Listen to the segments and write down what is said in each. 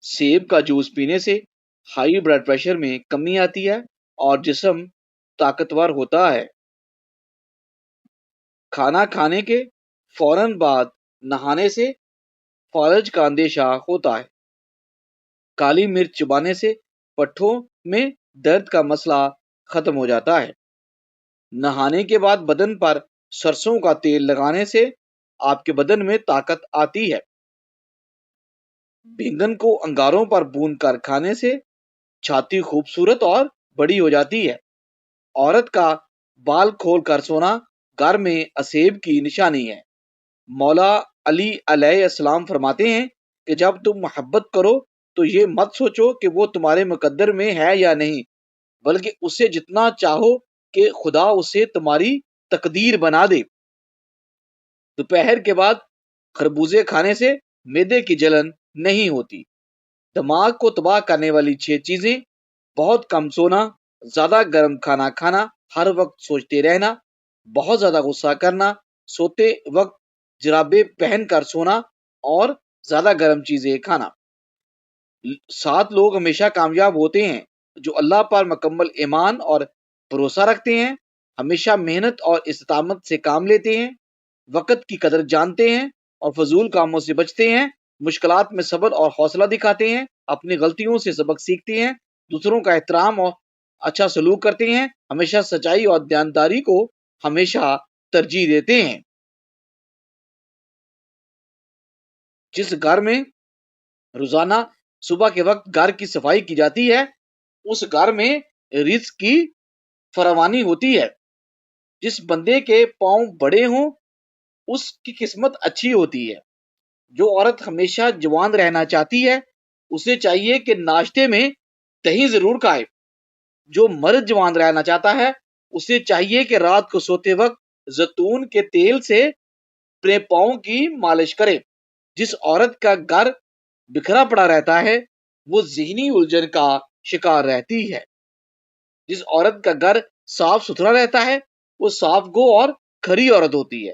سیب کا جوس پینے سے ہائی بلڈ پریشر میں کمی آتی ہے اور جسم طاقتور ہوتا ہے۔ کھانا کھانے کے فوراً بعد نہانے سے فالج کا اندیشہ ہوتا ہے۔ کالی مرچ چبانے سے پٹھوں میں درد کا مسئلہ ختم ہو جاتا ہے۔ نہانے کے بعد بدن پر سرسوں کا تیل لگانے سے آپ کے بدن میں طاقت آتی ہے۔ بینگن کو انگاروں پر بھون کر کھانے سے چھاتی خوبصورت اور بڑی ہو جاتی ہے۔ عورت کا بال کھول کر سونا گھر میں عصیب کی نشانی ہے۔ مولا علی علیہ السلام فرماتے ہیں کہ جب تم محبت کرو تو یہ مت سوچو کہ وہ تمہارے مقدر میں ہے یا نہیں، بلکہ اسے جتنا چاہو کہ خدا اسے تمہاری تقدیر بنا دے۔ دوپہر کے بعد خربوزے کھانے سے معدے کی جلن نہیں ہوتی۔ دماغ کو تباہ کرنے والی 6 چیزیں: بہت کم سونا، زیادہ گرم کھانا کھانا، ہر وقت سوچتے رہنا، بہت زیادہ غصہ کرنا، سوتے وقت جرابیں پہن کر سونا اور زیادہ گرم چیزیں کھانا۔ 7 لوگ ہمیشہ کامیاب ہوتے ہیں جو اللہ پر مکمل ایمان اور بھروسہ رکھتے ہیں، ہمیشہ محنت اور استقامت سے کام لیتے ہیں، وقت کی قدر جانتے ہیں اور فضول کاموں سے بچتے ہیں، مشکلات میں صبر اور حوصلہ دکھاتے ہیں، اپنی غلطیوں سے سبق سیکھتے ہیں، دوسروں کا احترام اور اچھا سلوک کرتے ہیں، ہمیشہ سچائی اور دیانتداری کو ہمیشہ ترجیح دیتے ہیں۔ جس گھر میں روزانہ صبح کے وقت گھر کی صفائی کی جاتی ہے اس گھر میں رزق کی فراوانی ہوتی ہے۔ جس بندے کے پاؤں بڑے ہوں اس کی قسمت اچھی ہوتی ہے۔ جو عورت ہمیشہ جوان رہنا چاہتی ہے اسے چاہیے کہ ناشتے میں دہی ضرور کھائے۔ جو مرد جوان رہنا چاہتا ہے اسے چاہیے کہ رات کو سوتے وقت زیتون کے تیل سے اپنے پاؤں کی مالش کرے۔ جس عورت کا گھر بکھرا پڑا رہتا ہے وہ ذہنی الجھن کا شکار رہتی ہے۔ جس عورت کا گھر صاف ستھرا رہتا ہے وہ صاف گو اور کھری عورت ہوتی ہے۔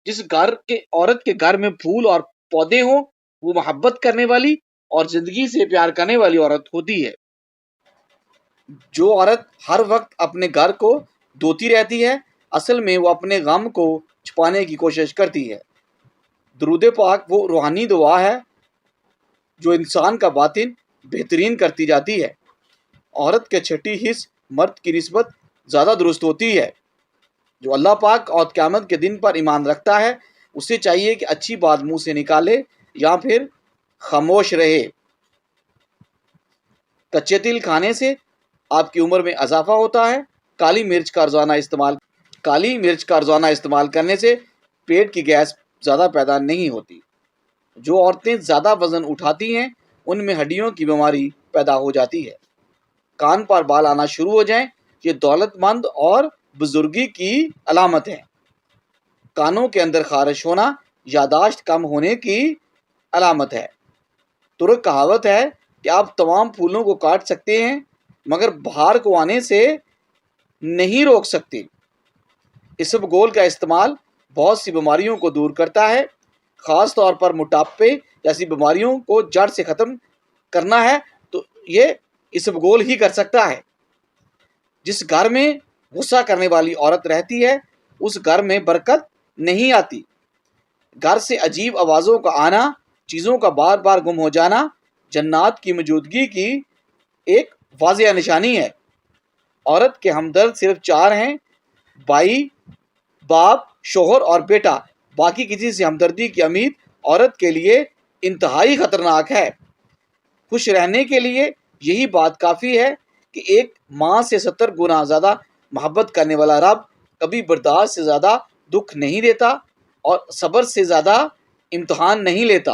جس عورت کے گھر میں پھول اور پودے ہوں وہ محبت کرنے والی اور زندگی سے پیار کرنے والی عورت ہوتی ہے۔ جو عورت ہر وقت اپنے گھر کو دھوتی رہتی ہے اصل میں وہ اپنے غم کو چھپانے کی کوشش کرتی ہے۔ درود پاک وہ روحانی دعا ہے جو انسان کا باطن بہترین کرتی جاتی ہے۔ عورت کے چھٹی حص مرد کی نسبت زیادہ درست ہوتی ہے۔ جو اللہ پاک اور قیامت کے دن پر ایمان رکھتا ہے اسے چاہیے کہ اچھی بات منہ سے نکالے یا پھر خاموش رہے۔ کچے تل کھانے سے آپ کی عمر میں اضافہ ہوتا ہے۔ کالی مرچ کا روزانہ استعمال کرنے سے پیٹ کی گیس زیادہ پیدا نہیں ہوتی۔ جو عورتیں زیادہ وزن اٹھاتی ہیں ان میں ہڈیوں کی بیماری پیدا ہو جاتی ہے۔ کان پر بال آنا شروع ہو جائیں یہ دولت مند اور بزرگی کی علامت ہے۔ کانوں کے اندر خارش ہونا یاداشت کم ہونے کی علامت ہے۔ ترک کہاوت ہے کہ آپ تمام پھولوں کو کاٹ سکتے ہیں مگر بہار کو آنے سے نہیں روک سکتے۔ اسبگول کا استعمال بہت سی بیماریوں کو دور کرتا ہے۔ خاص طور پر موٹاپے جیسی بیماریوں کو جڑ سے ختم کرنا ہے تو یہ اسبگول ہی کر سکتا ہے۔ جس گھر میں غصہ کرنے والی عورت رہتی ہے اس گھر میں برکت نہیں آتی۔ گھر سے عجیب آوازوں کا آنا، چیزوں کا بار بار گم ہو جانا جنات کی موجودگی کی ایک واضح نشانی ہے۔ عورت کے ہمدرد صرف 4 ہیں: بھائی، باپ، شوہر اور بیٹا۔ باقی کسی سے ہمدردی کی امید عورت کے لیے انتہائی خطرناک ہے۔ خوش رہنے کے لیے یہی بات کافی ہے کہ ایک ماں سے 70 گنا زیادہ محبت کرنے والا رب کبھی برداشت سے زیادہ دکھ نہیں دیتا اور صبر سے زیادہ امتحان نہیں لیتا۔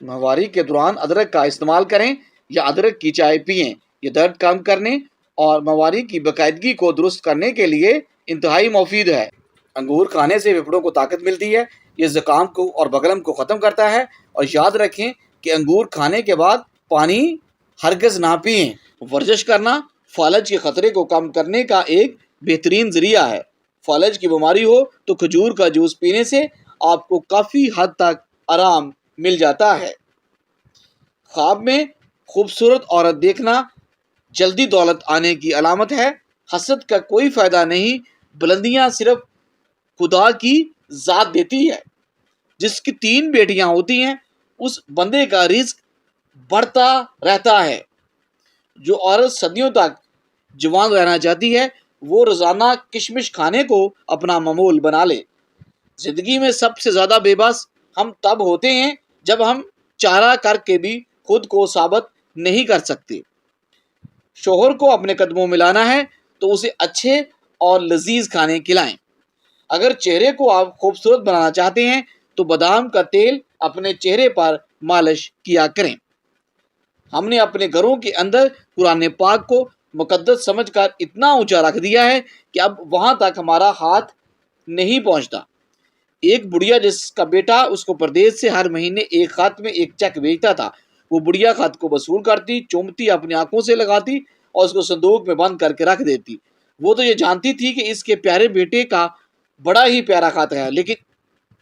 ماہواری کے دوران ادرک کا استعمال کریں یا ادرک کی چائے پئیں۔ یہ درد کم کرنے اور ماہواری کی باقاعدگی کو درست کرنے کے لیے انتہائی مفید ہے۔ انگور کھانے سے پھیپھڑوں کو طاقت ملتی ہے۔ یہ زکام کو اور بلغم کو ختم کرتا ہے۔ اور یاد رکھیں کہ انگور کھانے کے بعد پانی ہرگز نہ پئیں۔ ورزش کرنا فالج کے خطرے کو کم کرنے کا ایک بہترین ذریعہ ہے۔ فالج کی بیماری ہو تو کھجور کا جوس پینے سے آپ کو کافی حد تک آرام مل جاتا ہے۔ خواب میں خوبصورت عورت دیکھنا جلدی دولت آنے کی علامت ہے۔ حسد کا کوئی فائدہ نہیں، بلندیاں صرف خدا کی ذات دیتی ہے۔ جس کی 3 بیٹیاں ہوتی ہیں اس بندے کا رزق بڑھتا رہتا ہے۔ جو عورت صدیوں تک جوان رہنا چاہتی ہے وہ روزانہ کشمش کھانے کو اپنا معمول بنا لے۔ زندگی میں سب سے زیادہ بے بس ہم تب ہوتے ہیں جب ہم چارہ کر کے بھی خود کو ثابت نہیں کر سکتے۔ شوہر کو اپنے قدموں میں لانا ہے تو اسے اچھے اور لذیذ کھانے کھلائیں۔ اگر چہرے کو آپ خوبصورت بنانا چاہتے ہیں تو بادام کا تیل اپنے چہرے پر مالش کیا کریں۔ ہم نے اپنے گھروں کے اندر قرآن پاک کو مقدس سمجھ کر اتنا اونچا رکھ دیا ہے کہ اب وہاں تک ہمارا ہاتھ نہیں پہنچتا۔ ایک بڑھیا جس کا بیٹا اس کو پردیس سے ہر مہینے ایک خط میں ایک چیک بھیجتا تھا، وہ بڑھیا خط کو وصول کرتی، چومتی، اپنی آنکھوں سے لگاتی اور اس کو صندوق میں بند کر کے رکھ دیتی۔ وہ تو یہ جانتی تھی کہ اس کے پیارے بیٹے کا بڑا ہی پیارا خط ہے، لیکن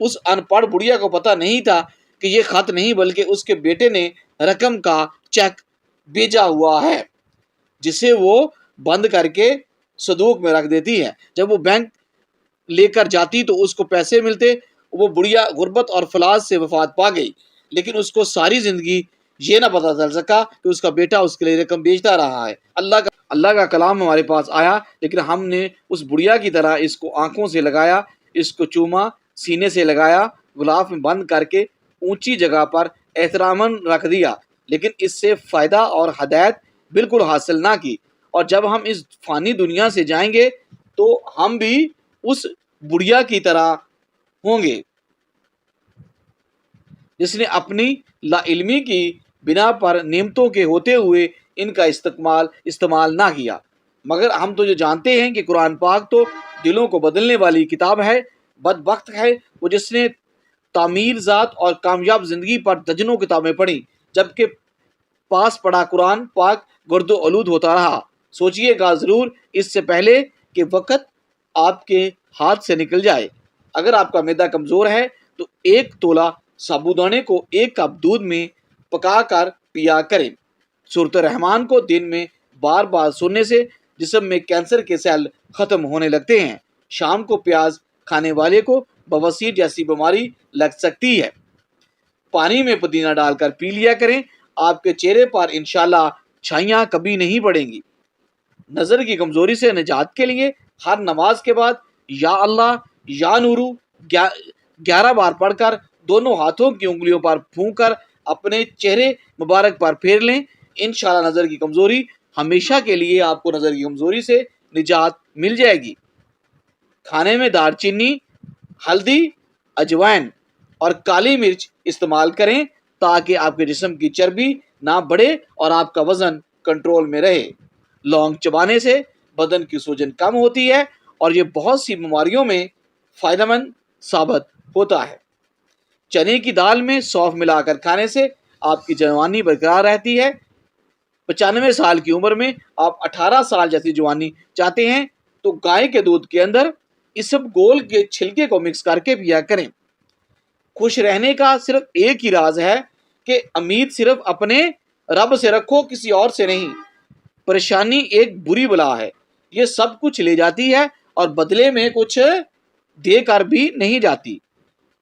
اس ان پڑھ بڑھیا کو پتہ نہیں تھا کہ یہ خط نہیں بلکہ اس کے بیٹے نے رقم کا چیک بھیجا ہوا ہے جسے وہ بند کر کے صندوق میں رکھ دیتی ہے۔ جب وہ بینک لے کر جاتی تو اس کو پیسے ملتے۔ وہ بڑھیا غربت اور فلاس سے وفات پا گئی، لیکن اس کو ساری زندگی یہ نہ پتہ چل سکا کہ اس کا بیٹا اس کے لیے رقم بیچتا رہا ہے۔ اللہ کا کلام ہمارے پاس آیا، لیکن ہم نے اس بڑھیا کی طرح اس کو آنکھوں سے لگایا، اس کو چوما، سینے سے لگایا، غلاف میں بند کر کے اونچی جگہ پر احتراماً رکھ دیا، لیکن اس سے فائدہ اور ہدایت بالکل حاصل نہ کی۔ اور جب ہم اس فانی دنیا سے جائیں گے تو ہم بھی اس بڑھیا کی طرح ہوں گے جس نے اپنی لا علمی کی بنا پر نعمتوں کے ہوتے ہوئے ان کا استعمال نہ کیا۔ مگر ہم تو یہ جانتے ہیں کہ قرآن پاک تو دلوں کو بدلنے والی کتاب ہے۔ بدبخت ہے وہ جس نے تعمیر ذات اور کامیاب زندگی پر درجنوں کتابیں پڑھیں جبکہ پاس پڑا قرآن پاک گرد و آلود ہوتا رہا۔ سوچئے گا ضرور اس سے پہلے کہ وقت آپ کے ہاتھ سے نکل جائے۔ اگر آپ کا معدہ کمزور ہے تو 1 تولہ سابودانے کو 1 کپ دودھ میں پکا کر پیا کریں۔ سورۃ الرحمن کو دن میں بار بار سننے سے جسم میں کینسر کے سیل ختم ہونے لگتے ہیں۔ شام کو پیاز کھانے والے کو بواسیر جیسی بیماری لگ سکتی ہے۔ پانی میں پودینہ ڈال کر پی لیا کریں، آپ کے چہرے پر انشاءاللہ چھائیاں کبھی نہیں پڑیں گی۔ نظر کی کمزوری سے نجات کے لیے ہر نماز کے بعد یا اللہ یا نورو 11 بار پڑھ کر دونوں ہاتھوں کی انگلیوں پر پھونک کر اپنے چہرے مبارک پر پھیر لیں۔ انشاءاللہ نظر کی کمزوری ہمیشہ کے لیے آپ کو نظر کی کمزوری سے نجات مل جائے گی۔ کھانے میں دار چینی، ہلدی، اجوائن اور کالی مرچ استعمال کریں تاکہ آپ کے جسم کی چربی نہ بڑھے اور آپ کا وزن کنٹرول میں رہے۔ لونگ چبانے سے بدن کی سوجن کم ہوتی ہے اور یہ بہت سی بیماریوں میں فائدہ مند ثابت ہوتا ہے۔ چنے کی دال میں سونف ملا کر کھانے سے آپ کی جوانی برقرار رہتی ہے۔ 95 سال کی عمر میں آپ 18 سال جیسی جوانی چاہتے ہیں تو گائے کے دودھ کے اندر اسبگول کے چھلکے کو مکس کر کے پیا کریں۔ خوش رہنے کا صرف ایک ہی راز ہے کہ امید صرف اپنے رب سے رکھو، کسی اور سے نہیں۔ پریشانی ایک بری بلا ہے، یہ سب کچھ لے جاتی ہے اور بدلے میں کچھ دے کر بھی نہیں جاتی۔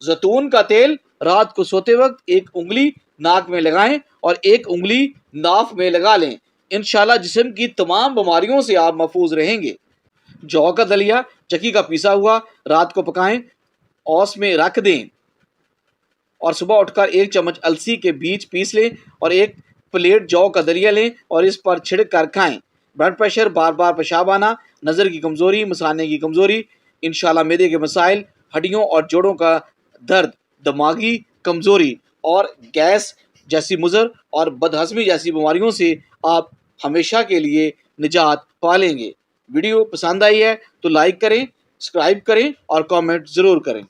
زیتون کا تیل رات کو سوتے وقت 1 انگلی ناک میں لگائیں اور 1 انگلی ناف میں لگا لیں۔ انشاءاللہ جسم کی تمام بیماریوں سے آپ محفوظ رہیں گے۔ جو کا دلیا چکی کا پیسا ہوا رات کو پکائیں، اوس میں رکھ دیں اور صبح اٹھ کر 1 چمچ السی کے بیج پیس لیں اور 1 پلیٹ جو کا دلیا لیں اور اس پر چھڑک کر کھائیں۔ بلڈ پریشر، بار بار پیشاب آنا، نظر کی کمزوری، مثانے کی کمزوری، انشاءاللہ معدے کے مسائل، ہڈیوں اور جوڑوں کا درد، دماغی کمزوری اور گیس جیسی مضر اور بدہضمی جیسی بیماریوں سے آپ ہمیشہ کے لیے نجات پا لیں گے۔ ویڈیو پسند آئی ہے تو لائک کریں، سبسکرائب کریں اور کامنٹ ضرور کریں۔